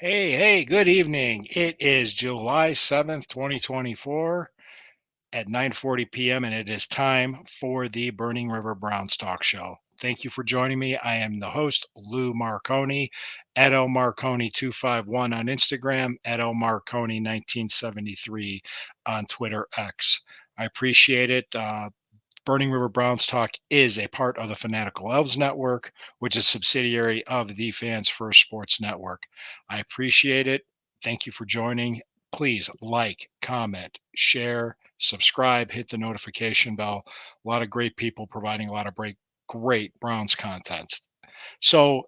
Hey, good evening. It is July 7th, 2024 at 9:40 p.m. and it is time for the Burning River Browns talk show. Thank you for joining me. I am the host, Lou Marconi, at Marconi251 on Instagram, at Marconi1973 on Twitter X. I appreciate it. Burning River Browns Talk is a part of the Fanatical Elves Network, which is a subsidiary of the Fans First Sports Network. I appreciate it. Thank you for joining. Please like, comment, share, subscribe, hit the notification bell. A lot of great people providing a lot of great Browns content. So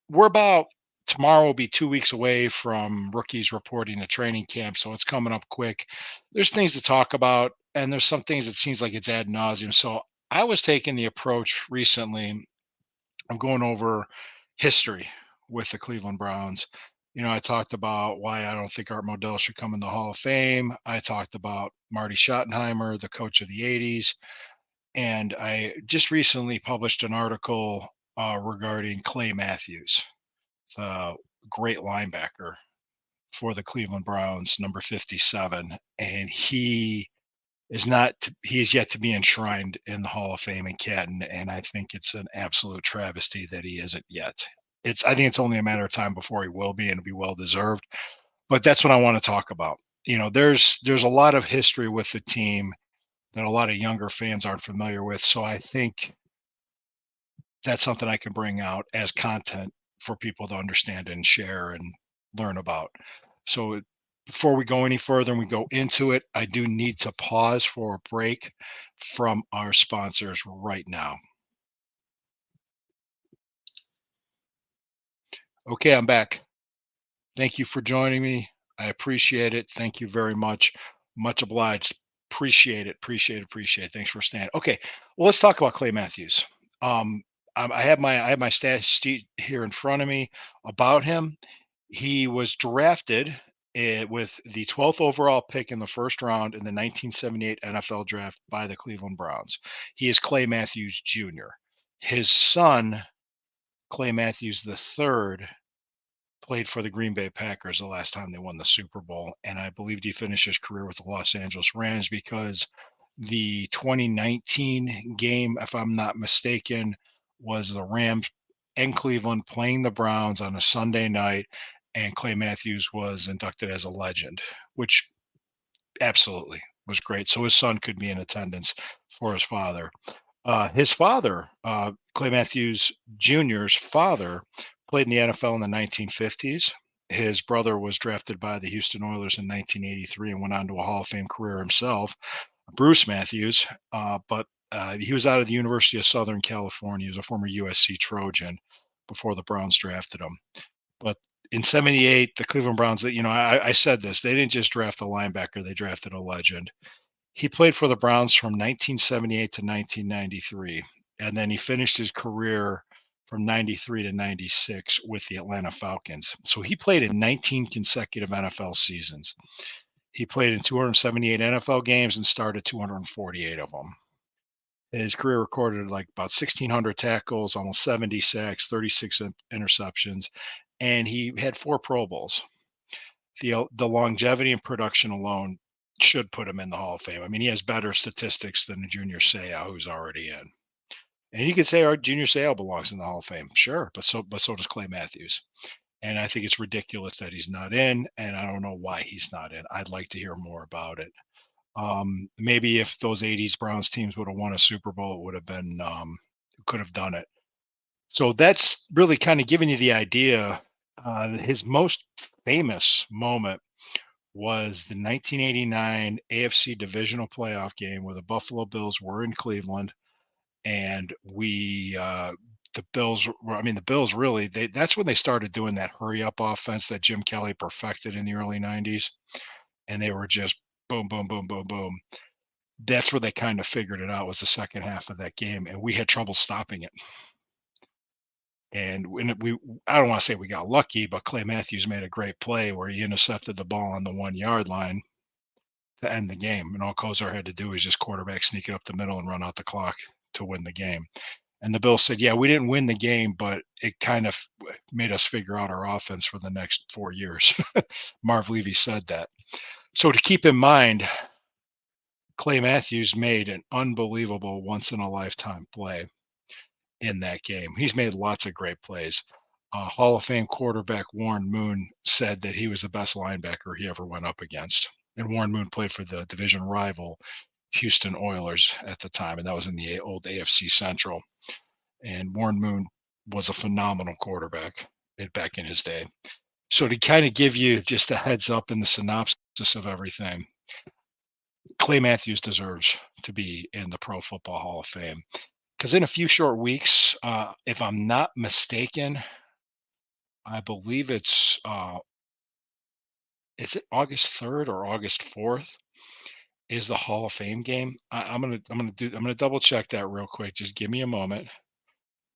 we're about tomorrow will be 2 weeks away from rookies reporting to training camp. So it's coming up quick. There's things to talk about, and there's some things that seems like it's ad nauseum. So I was taking the approach recently of going over history with the Cleveland Browns. I talked about why I don't think Art Modell should come in the Hall of Fame. I talked about Marty Schottenheimer, the coach of the 80s. And I just recently published an article regarding Clay Matthews, the great linebacker for the Cleveland Browns, number 57. And he is yet to be enshrined in the Hall of Fame in Canton, and I think it's an absolute travesty that he isn't yet. I think it's only a matter of time before he will be, and be well deserved. But that's what I want to talk about. There's a lot of history with the team that a lot of younger fans aren't familiar with. So I think that's something I can bring out as content for people to understand and share and learn about. So before we go any further and we go into it, I do need to pause for a break from our sponsors right now. Okay, I'm back. Thank you for joining me. I appreciate it. Thank you very much. Much obliged. Appreciate it. Appreciate it. Thanks for staying. Okay, well, let's talk about Clay Matthews. Um, I have my stat sheet here in front of me about him. He was drafted with the 12th overall pick in the first round in the 1978 NFL draft by the Cleveland Browns. He is Clay Matthews Jr. His son, Clay Matthews III, played for the Green Bay Packers the last time they won the Super Bowl. And I believe he finished his career with the Los Angeles Rams because the 2019 game, if I'm not mistaken, was the Rams and Cleveland playing the Browns on a Sunday night. And Clay Matthews was inducted as a legend, which absolutely was great. So his son could be in attendance for his father. His father, Clay Matthews Jr.'s father, played in the NFL in the 1950s. His brother was drafted by the Houston Oilers in 1983 and went on to a Hall of Fame career himself, Bruce Matthews. But he was out of the University of Southern California. He was a former USC Trojan before the Browns drafted him. But in 78, the Cleveland Browns, I said this, they didn't just draft a linebacker, they drafted a legend. He played for the Browns from 1978 to 1993, and then he finished his career from 93 to 96 with the Atlanta Falcons. So he played in 19 consecutive NFL seasons. He played in 278 NFL games and started 248 of them. His career recorded like about 1,600 tackles, almost 70 sacks, 36 interceptions, and he had 4 Pro Bowls. The longevity and production alone should put him in the Hall of Fame. I mean, he has better statistics than Junior Seau, who's already in. And you could say our Junior Seau belongs in the Hall of Fame, sure, but so does Clay Matthews. And I think it's ridiculous that he's not in, and I don't know why he's not in. I'd like to hear more about it. Maybe if those '80s Browns teams would have won a Super Bowl, it would have been could have done it. So that's really kind of giving you the idea. His most famous moment was the 1989 AFC divisional playoff game where the Buffalo Bills were in Cleveland, and we the Bills were, I mean, the Bills really, that's when they started doing that hurry up offense that Jim Kelly perfected in the early 90s. And they were just boom, boom, boom, boom, boom. That's where they kind of figured it out was the second half of that game. And we had trouble stopping it. And when I don't want to say we got lucky, but Clay Matthews made a great play where he intercepted the ball on the 1 yard line to end the game. And all Kozar had to do was just quarterback sneak it up the middle and run out the clock to win the game. And the Bills said, "Yeah, we didn't win the game, but it kind of made us figure out our offense for the next 4 years." Marv Levy said that. So to keep in mind, Clay Matthews made an unbelievable once in a lifetime play in that game. He's made lots of great plays. Hall of Fame quarterback Warren Moon said that he was the best linebacker he ever went up against. And Warren Moon played for the division rival Houston Oilers at the time, and that was in the old AFC Central. And Warren Moon was a phenomenal quarterback back in his day. So to kind of give you just a heads up in the synopsis of everything, Clay Matthews deserves to be in the Pro Football Hall of Fame because in a few short weeks, if I'm not mistaken, I believe is it August 3rd or August 4th is the Hall of Fame game. I'm gonna double check that real quick. Just give me a moment.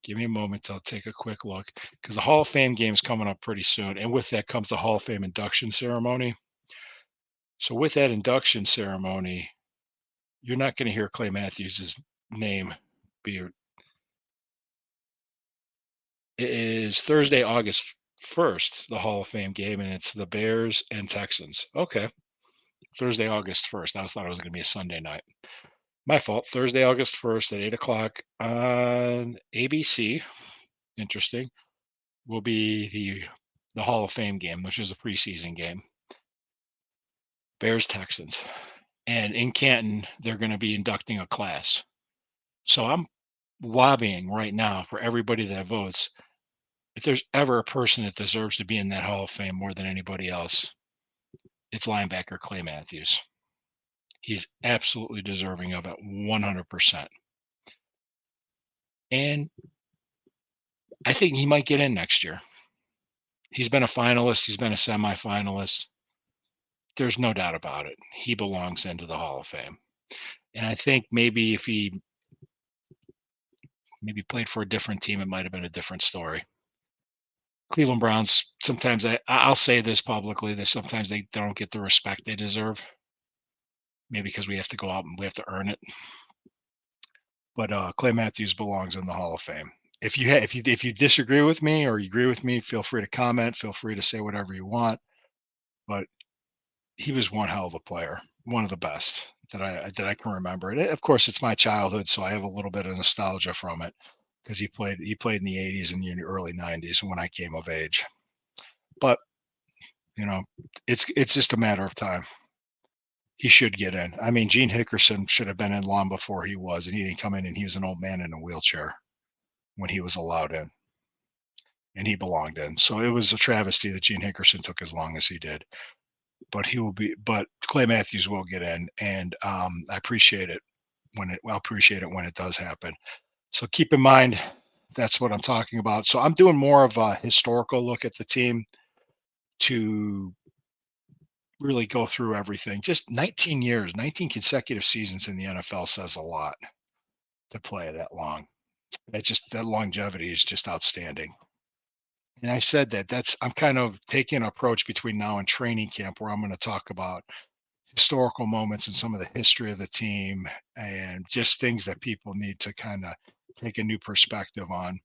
Give me a moment to take a quick look because the Hall of Fame game is coming up pretty soon, and with that comes the Hall of Fame induction ceremony. So with that induction ceremony, you're not going to hear Clay Matthews' name be. It is Thursday, August 1st, the Hall of Fame game, and it's the Bears and Texans. Okay. Thursday, August 1st. I thought it was going to be a Sunday night. My fault. Thursday, August 1st at 8 o'clock on ABC. Interesting. Will be the Hall of Fame game, which is a preseason game. Bears Texans. And in Canton, they're going to be inducting a class. So I'm lobbying right now for everybody that votes. If there's ever a person that deserves to be in that Hall of Fame more than anybody else, it's linebacker Clay Matthews. He's absolutely deserving of it 100%. And I think he might get in next year. He's been a finalist, he's been a semifinalist. There's no doubt about it. He belongs into the Hall of Fame. And I think maybe if he maybe played for a different team, it might have been a different story. Cleveland Browns, sometimes I'll say this publicly, that sometimes they don't get the respect they deserve. Maybe because we have to go out and we have to earn it. But Clay Matthews belongs in the Hall of Fame. If you disagree with me or you agree with me, feel free to comment. Feel free to say whatever you want. But he was one hell of a player, one of the best that I can remember. And of course, it's my childhood, so I have a little bit of nostalgia from it because he played in the '80s and the early '90s when I came of age. But you know, it's just a matter of time. He should get in. I mean, Gene Hickerson should have been in long before he was, and he didn't come in, and he was an old man in a wheelchair when he was allowed in, and he belonged in. So it was a travesty that Gene Hickerson took as long as he did. But Clay Matthews will get in, and I appreciate it I'll appreciate it when it does happen. So keep in mind that's what I'm talking about. So I'm doing more of a historical look at the team to really go through everything. Just 19 years, 19 consecutive seasons in the NFL says a lot to play that long. That longevity is just outstanding. And I said I'm kind of taking an approach between now and training camp where I'm going to talk about historical moments and some of the history of the team and just things that people need to kind of take a new perspective on,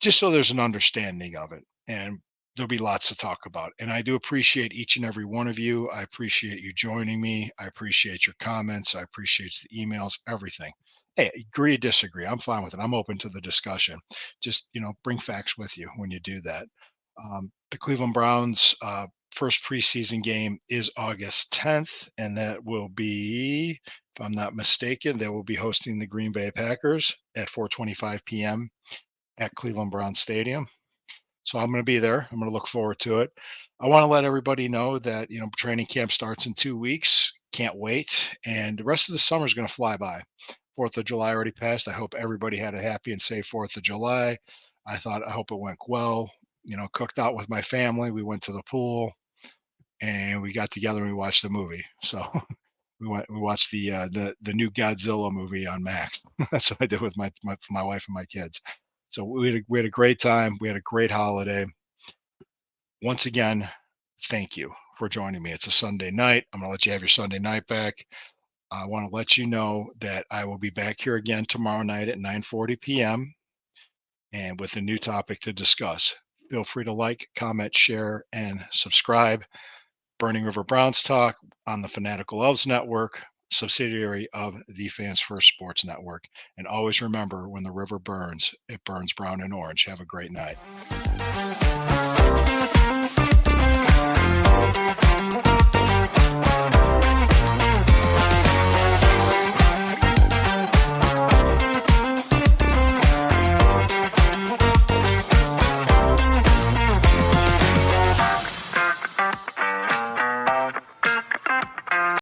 just so there's an understanding of it. And there'll be lots to talk about. And I do appreciate each and every one of you. I appreciate you joining me. I appreciate your comments. I appreciate the emails, everything. Hey, agree or disagree. I'm fine with it. I'm open to the discussion. Just, bring facts with you when you do that. The Cleveland Browns first preseason game is August 10th, and that will be, if I'm not mistaken, they will be hosting the Green Bay Packers at 4:25 p.m. at Cleveland Browns Stadium. So I'm going to be there. I'm going to look forward to it. I want to let everybody know that, training camp starts in 2 weeks. Can't wait. And the rest of the summer is going to fly by. 4th of July already passed. I hope everybody had a happy and safe 4th of July. I hope it went well. Cooked out with my family. We went to the pool and we got together and we watched the movie. So we watched the new Godzilla movie on Max. That's what I did with my wife and my kids. So we had a great time. We had a great holiday. Once again, thank you for joining me. It's a Sunday night. I'm going to let you have your Sunday night back. I want to let you know that I will be back here again tomorrow night at 9:40 p.m. and with a new topic to discuss. Feel free to like, comment, share, and subscribe. Burning River Browns Talk on the Fanatical Elves Network, subsidiary of the Fans First Sports Network. And always remember, when the river burns, it burns brown and orange. Have a great night.